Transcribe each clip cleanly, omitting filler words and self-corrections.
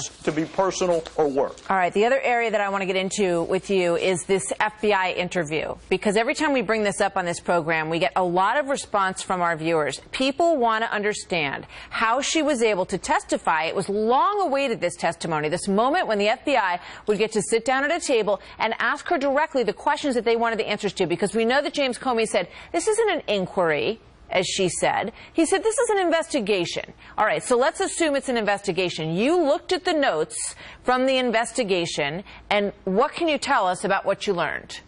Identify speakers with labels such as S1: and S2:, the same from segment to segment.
S1: to be personal or work.
S2: All right, the other area that I want to get into with you is this FBI interview, because every time we bring this up on this program, we get a lot of response from our viewers. People want to understand how she was able to testify. It was long awaited, this testimony, this moment when the FBI would get to sit down at a table and ask her directly the questions that they wanted the answers to, because we know that James Comey said, this isn't an inquiry, as she said. He said, this is an investigation. All right, so let's assume it's an investigation. You looked at the notes from the investigation, and what can you tell us about what you learned?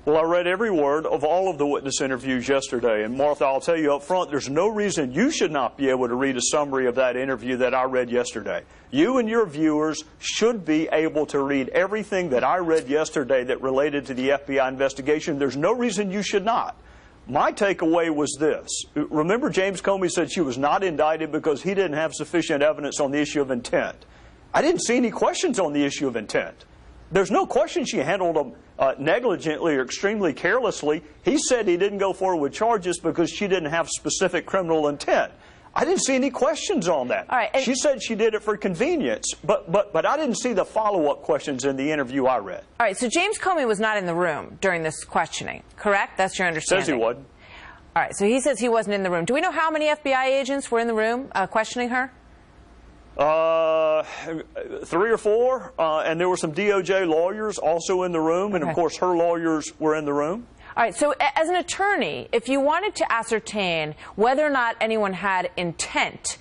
S1: Well, I read every word of all of the witness interviews yesterday. And, Martha, I'll tell you up front, there's no reason you should not be able to read a summary of that interview that I read yesterday. You and your viewers should be able to read everything that I read yesterday that related to the FBI investigation. There's no reason you should not. My takeaway was this. Remember, James Comey said she was not indicted because he didn't have sufficient evidence on the issue of intent. I didn't see any questions on the issue of intent. There's no question she handled them negligently or extremely carelessly. He said he didn't go forward with charges because she didn't have specific criminal intent. I didn't see any questions on that.
S2: All right,
S1: she said she did it for convenience, but I didn't see the follow-up questions in the interview I read.
S2: All right, so James Comey was not in the room during this questioning, correct? That's your understanding?
S1: Says he wasn't.
S2: All right, so he says he wasn't in the room. Do we know how many FBI agents were in the room questioning her?
S1: 3 or 4, and there were some DOJ lawyers also in the room, and of course her lawyers were in the room.
S2: All right, so as an attorney, if you wanted to ascertain whether or not anyone had intent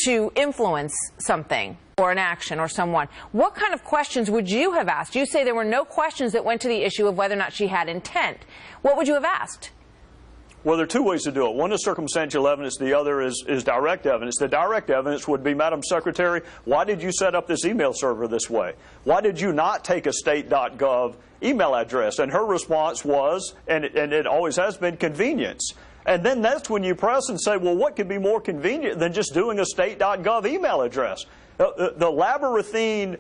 S2: to influence something or an action or someone, what kind of questions would you have asked? You say there were no questions that went to the issue of whether or not she had intent. What would you have asked?
S1: Well, there are 2 ways to do it. One is circumstantial evidence. The other is direct evidence. The direct evidence would be, Madam Secretary, why did you set up this email server this way? Why did you not take a state.gov email address? And her response was, and it always has been, convenience. And then that's when you press and say, well, what could be more convenient than just doing a state.gov email address? The labyrinthine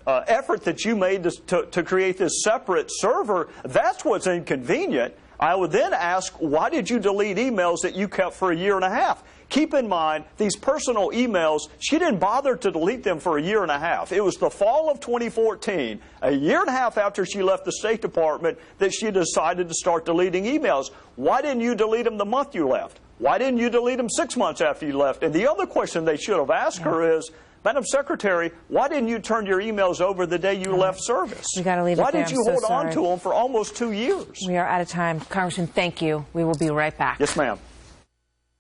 S1: effort that you made to create this separate server, that's what's inconvenient. I would then ask, why did you delete emails that you kept for 1.5 years? Keep in mind, these personal emails, she didn't bother to delete them for 1.5 years. It was the fall of 2014, 1.5 years after she left the State Department, that she decided to start deleting emails. Why didn't you delete them the month you left? Why didn't you delete them 6 months after you left? And the other question they should have asked her is, Madam Secretary, why didn't you turn your emails over the day you left service?
S2: We got to leave it
S1: Why
S2: there.
S1: did you hold on to them for almost 2 years?
S2: We are out of time. Congressman, thank you. We will be right back.
S1: Yes, ma'am.